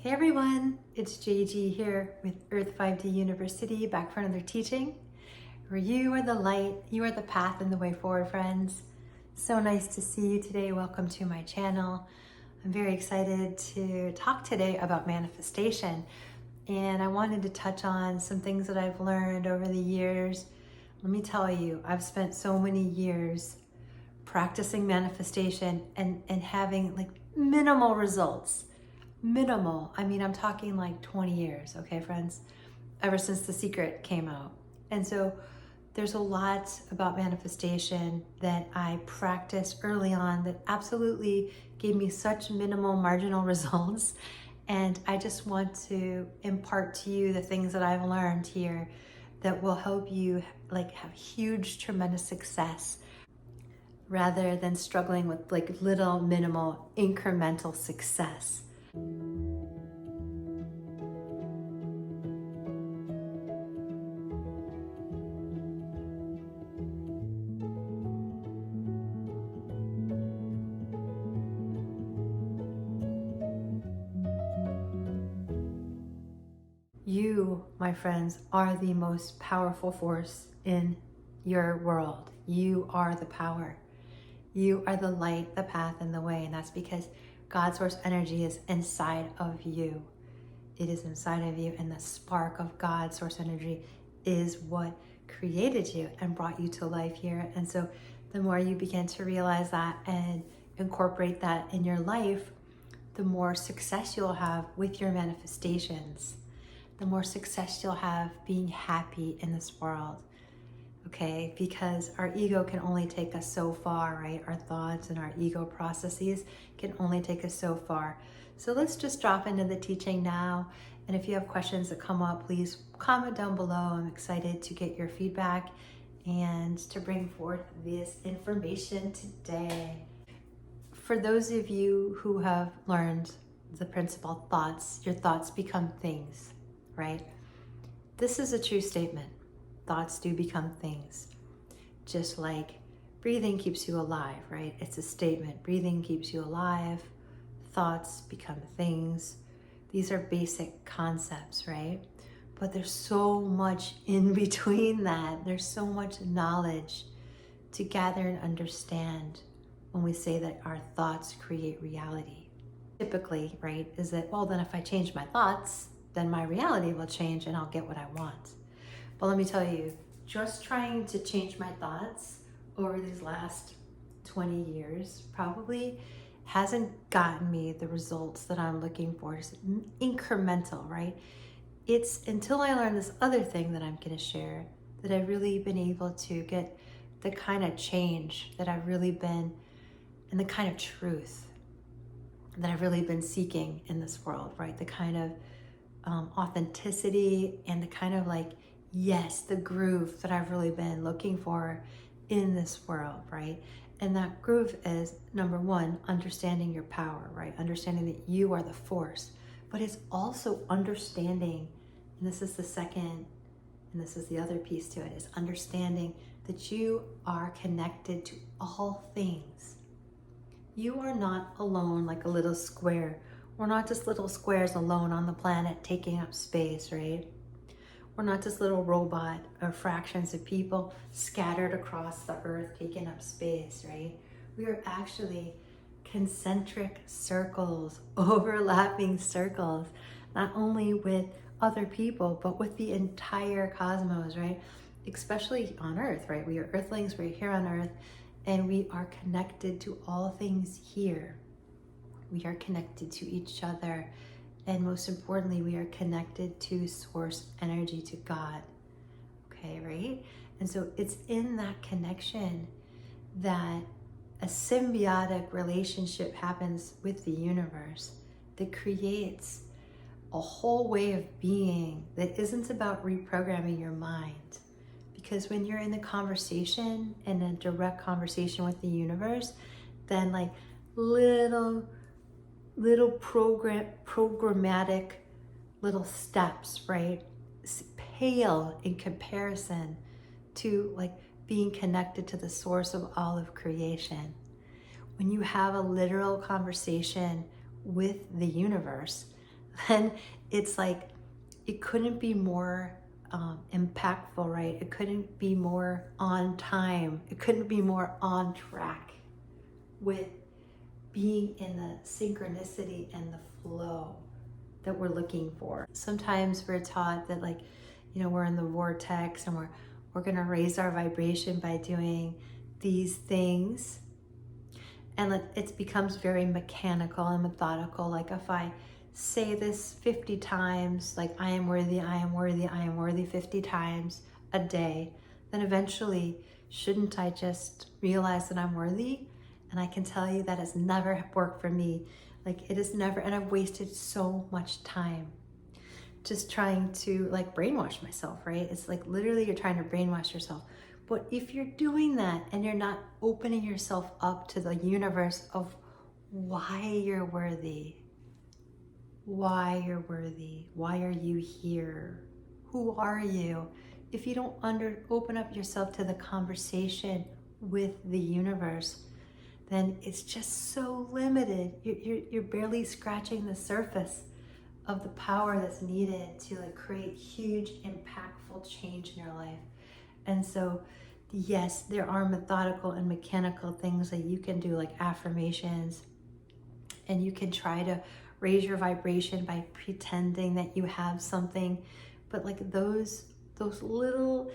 Hey everyone, it's JG here with Earth 5D University, back for another teaching where you are the light, you are the path and the way forward, friends. So nice to see you today. Welcome to my channel. I'm very excited to talk today about manifestation, and I wanted to touch on some things that I've learned over the years. Let me tell you, I've spent so many years practicing manifestation and having like minimal results. Minimal. I mean, I'm talking like 20 years, okay, friends, ever since The Secret came out. And so there's a lot about manifestation that I practiced early on that absolutely gave me such minimal marginal results. And I just want to impart to you the things that I've learned here that will help you like have huge, tremendous success rather than struggling with like little, minimal, incremental success. You, my friends, are the most powerful force in your world. You are the power. You are the light, the path, and the way. And that's because God's source energy is inside of you. It is inside of you. And the spark of God's source energy is what created you and brought you to life here. And so the more you begin to realize that and incorporate that in your life, the more success you'll have with your manifestations. The more success you'll have being happy in this world, okay? Because our ego can only take us so far, right? Our thoughts and our ego processes can only take us so far. So let's just drop into the teaching now. And if you have questions that come up, please comment down below. I'm excited to get your feedback and to bring forth this information today. For those of you who have learned the principle thoughts, your thoughts become things. Right? This is a true statement. Thoughts do become things. Just like breathing keeps you alive, right? It's a statement. Breathing keeps you alive. Thoughts become things. These are basic concepts, right? But there's so much in between that. There's so much knowledge to gather and understand when we say that our thoughts create reality. Typically, right, is that, well, then if I change my thoughts, then my reality will change and I'll get what I want. But let me tell you, just trying to change my thoughts over these last 20 years probably hasn't gotten me the results that I'm looking for. It's incremental, right? It's until I learn this other thing that I'm going to share that I've really been able to get the kind of change that I've really been, and the kind of truth that I've really been seeking in this world, right? The kind of authenticity and the kind of like, yes, the groove that I've really been looking for in this world, right? And that groove is, number one, understanding your power, right? Understanding that you are the force, but it's also understanding, and this is the second, and this is the other piece to it, is understanding that you are connected to all things. You are not alone like a little square. We're not just little squares alone on the planet taking up space, right? We're not just little robot or fractions of people scattered across the earth taking up space, right? We are actually concentric circles, overlapping circles, not only with other people, but with the entire cosmos, right? Especially on earth, right? We are earthlings, we're here on earth, and we are connected to all things here. We are connected to each other, and most importantly, we are connected to source energy, to God. Okay, right? And so it's in that connection that a symbiotic relationship happens with the universe that creates a whole way of being that isn't about reprogramming your mind. Because when you're in the conversation, in a direct conversation with the universe, then like little programmatic little steps, right, pale in comparison to like being connected to the source of all of creation. When you have a literal conversation with the universe, then it's like, it couldn't be more impactful, right? It couldn't be more on time. It couldn't be more on track with being in the synchronicity and the flow that we're looking for. Sometimes we're taught that, like, we're in the vortex and we're going to raise our vibration by doing these things. And it becomes very mechanical and methodical. Like, if I say this 50 times, like, I am worthy, I am worthy, I am worthy 50 times a day, then eventually, shouldn't I just realize that I'm worthy? And I can tell you that has never worked for me. Like, it has never, and I've wasted so much time just trying to, like, brainwash myself, right? It's like, literally, you're trying to brainwash yourself. But if you're doing that and you're not opening yourself up to the universe of why you're worthy, why are you here, who are you? If you don't open up yourself to the conversation with the universe, then it's just so limited. You're barely scratching the surface of the power that's needed to, like, create huge, impactful change in your life. And so, yes, there are methodical and mechanical things that you can do, like affirmations, and you can try to raise your vibration by pretending that you have something. But, like, those little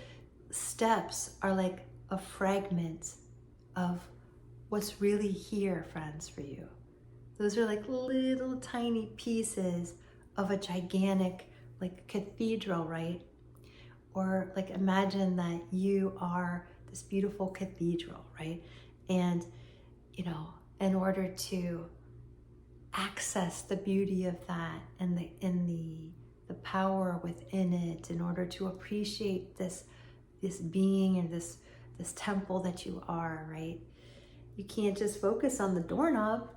steps are like a fragment of what's really here, friends, for you. Those are like little tiny pieces of a gigantic, like, cathedral, right? Or, like, imagine that you are this beautiful cathedral, right? And, in order to access the beauty of that and the power within it, in order to appreciate this being and this temple that you are, right? You can't just focus on the doorknob.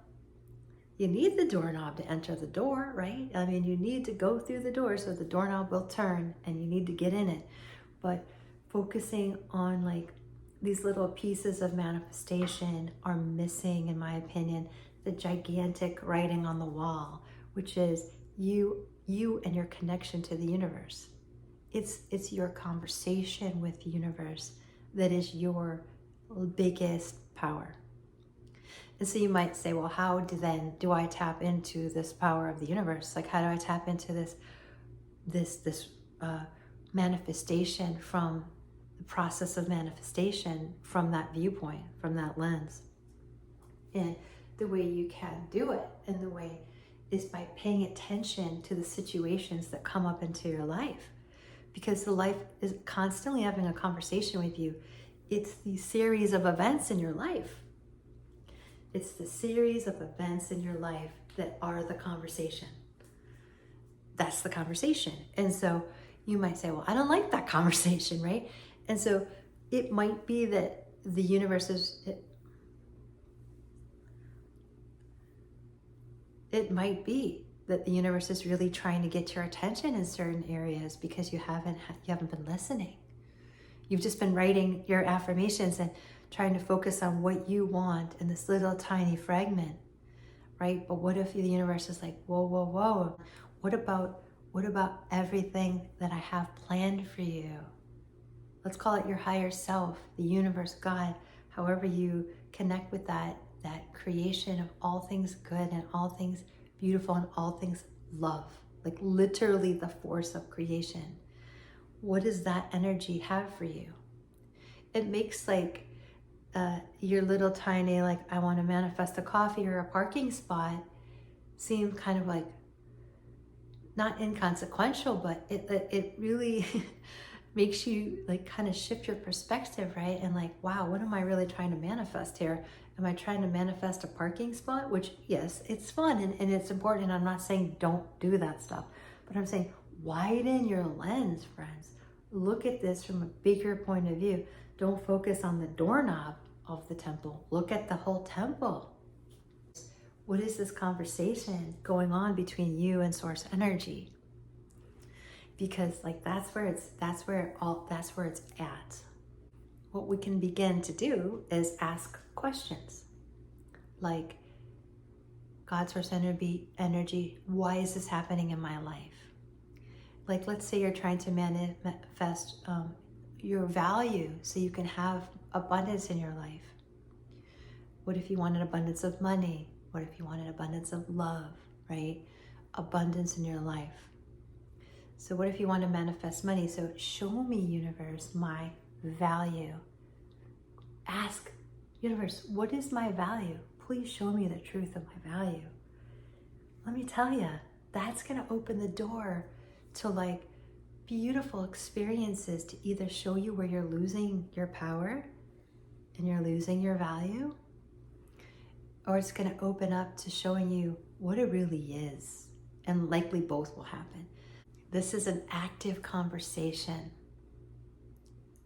You need the doorknob to enter the door, right? I mean, you need to go through the door so the doorknob will turn and you need to get in it. But focusing on, like, these little pieces of manifestation are missing, in my opinion, the gigantic writing on the wall, which is you and your connection to the universe. It's your conversation with the universe that is your biggest power. And so you might say, well, how do I tap into this power of the universe? Like, how do I tap into this manifestation, from the process of manifestation, from that viewpoint, from that lens? And the way you can do it, and the way, is by paying attention to the situations that come up into your life. Because the life is constantly having a conversation with you. It's the series of events in your life. It's the series of events in your life that are the conversation. That's the conversation. And so you might say, well, I don't like that conversation, right? And so it might be that the universe is, it might be that the universe is really trying to get your attention in certain areas because you haven't been listening. You've just been writing your affirmations and trying to focus on what you want in this little tiny fragment, right? But what if the universe is like, whoa, whoa, whoa. What about everything that I have planned for you? Let's call it your higher self, the universe, God, however you connect with that creation of all things good and all things beautiful and all things love, like literally the force of creation. What does that energy have for you? It makes, like, your little tiny, like, I want to manifest a coffee or a parking spot seem kind of like not inconsequential, but it really makes you, like, kind of shift your perspective, right? And, like, wow, what am I really trying to manifest here? Am I trying to manifest a parking spot? Which, yes, it's fun and it's important. And I'm not saying don't do that stuff, but I'm saying widen your lens, friends. Look at this from a bigger point of view. Don't focus on the doorknob of the temple. Look at the whole temple. What is this conversation going on between you and source energy? Because, like, that's where it's at. What we can begin to do is ask questions like, God, source, energy, why is this happening in my life? Like, let's say you're trying to manifest your value so you can have abundance in your life. What if you want an abundance of money? What if you want an abundance of love, right? Abundance in your life. So what if you want to manifest money? So show me, universe, my value. Ask, universe, what is my value? Please show me the truth of my value. Let me tell you, that's going to open the door to like beautiful experiences to either show you where you're losing your power and you're losing your value, or it's going to open up to showing you what it really is. And likely both will happen. This is an active conversation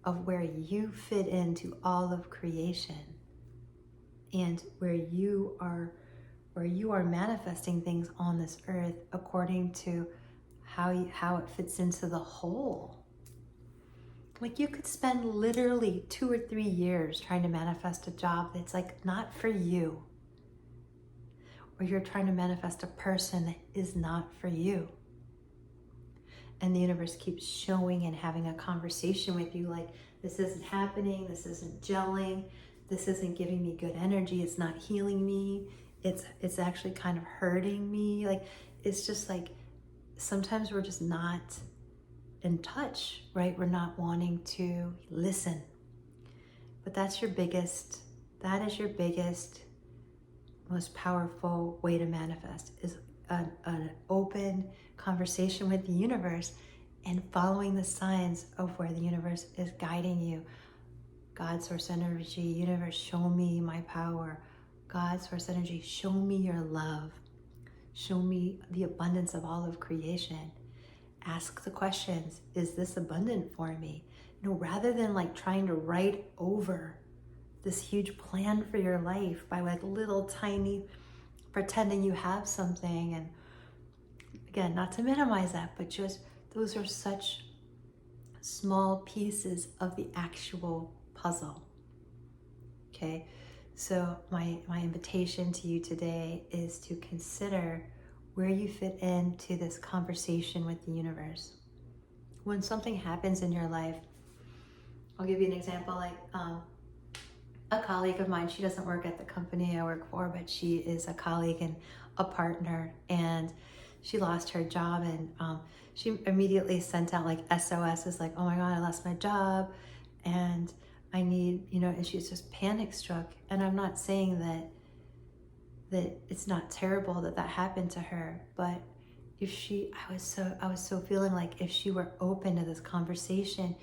of where you fit into all of creation and where you are manifesting things on this earth according to how it fits into the whole. Like, you could spend literally 2 or 3 years trying to manifest a job that's like not for you. Or you're trying to manifest a person that is not for you. And the universe keeps showing and having a conversation with you like, this isn't happening, this isn't gelling, this isn't giving me good energy, it's not healing me, it's actually kind of hurting me. Like, it's just like, sometimes we're just not in touch, right? We're not wanting to listen. But that is your biggest, most powerful way to manifest, is an open conversation with the universe and following the signs of where the universe is guiding you. God, source energy, universe, show me my power. God, source energy, show me your love. Show me the abundance of all of creation. Ask the questions, is this abundant for me? You know, rather than like trying to write over this huge plan for your life by like little tiny pretending you have something. And again, not to minimize that, but just those are such small pieces of the actual puzzle. Okay, so my invitation to you today is to consider where you fit into this conversation with the universe. When something happens in your life, I'll give you an example. Like a colleague of mine, she doesn't work at the company I work for, but she is a colleague and a partner, and she lost her job, and she immediately sent out like SOSs like, oh my God, I lost my job and I need, and she's just panic struck. And I'm not saying that it's not terrible that happened to her, but if I was so feeling like if she were open to this conversation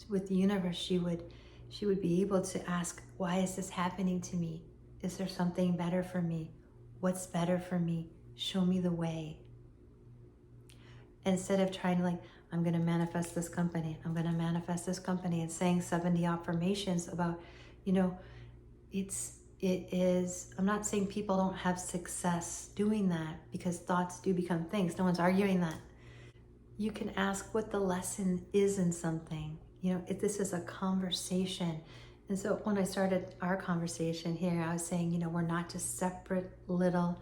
with the universe, she would be able to ask, why is this happening to me? Is there something better for me? What's better for me? Show me the way. Instead of trying to like, I'm going to manifest this company, I'm going to manifest this company, and saying 70 affirmations about, I'm not saying people don't have success doing that, because thoughts do become things. No one's arguing that. You can ask what the lesson is in something. If this is a conversation. And so when I started our conversation here, I was saying, we're not just separate little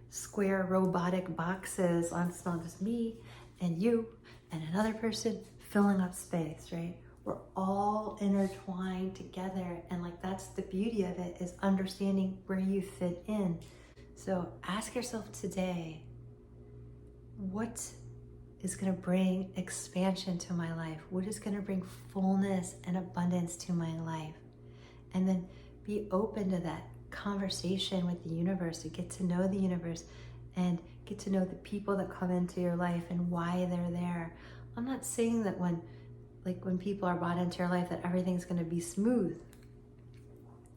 square robotic boxes. It's not just me and you and another person filling up space, right? We're all intertwined together. And like, that's the beauty of it, is understanding where you fit in. So ask yourself today, what is going to bring expansion to my life? What is going to bring fullness and abundance to my life? And then be open to that conversation with the universe, to get to know the universe and get to know the people that come into your life and why they're there. I'm not saying that when people are brought into your life that everything's going to be smooth.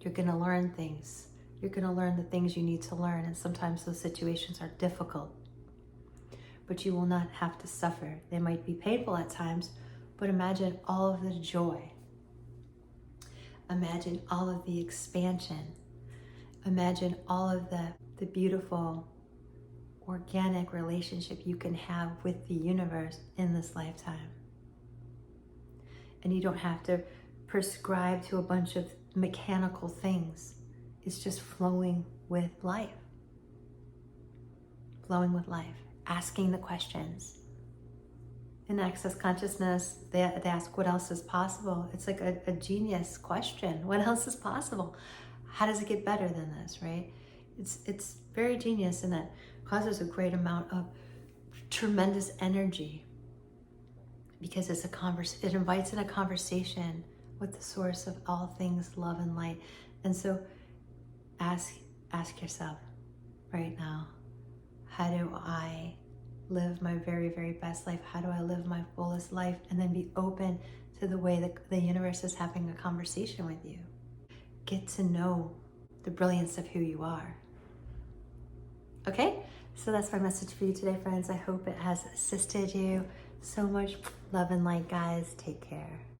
You're going to learn things. You're going to learn the things you need to learn. And sometimes those situations are difficult. But you will not have to suffer. They might be painful at times, but imagine all of the joy. Imagine all of the expansion. Imagine all of the beautiful, organic relationship you can have with the universe in this lifetime. And you don't have to prescribe to a bunch of mechanical things. It's just flowing with life. flowing with life, asking the questions. In Access Consciousness, they ask, what else is possible? It's like a genius question. What else is possible? How does it get better than this, right? It's very genius, and that causes a great amount of tremendous energy, because it's it invites in a conversation with the source of all things love and light. And so ask yourself right now, how do I live my very, very best life? How do I live my fullest life? And then be open to the way that the universe is having a conversation with you. Get to know the brilliance of who you are. Okay? So that's my message for you today, friends. I hope it has assisted you. So much love and light, guys. Take care.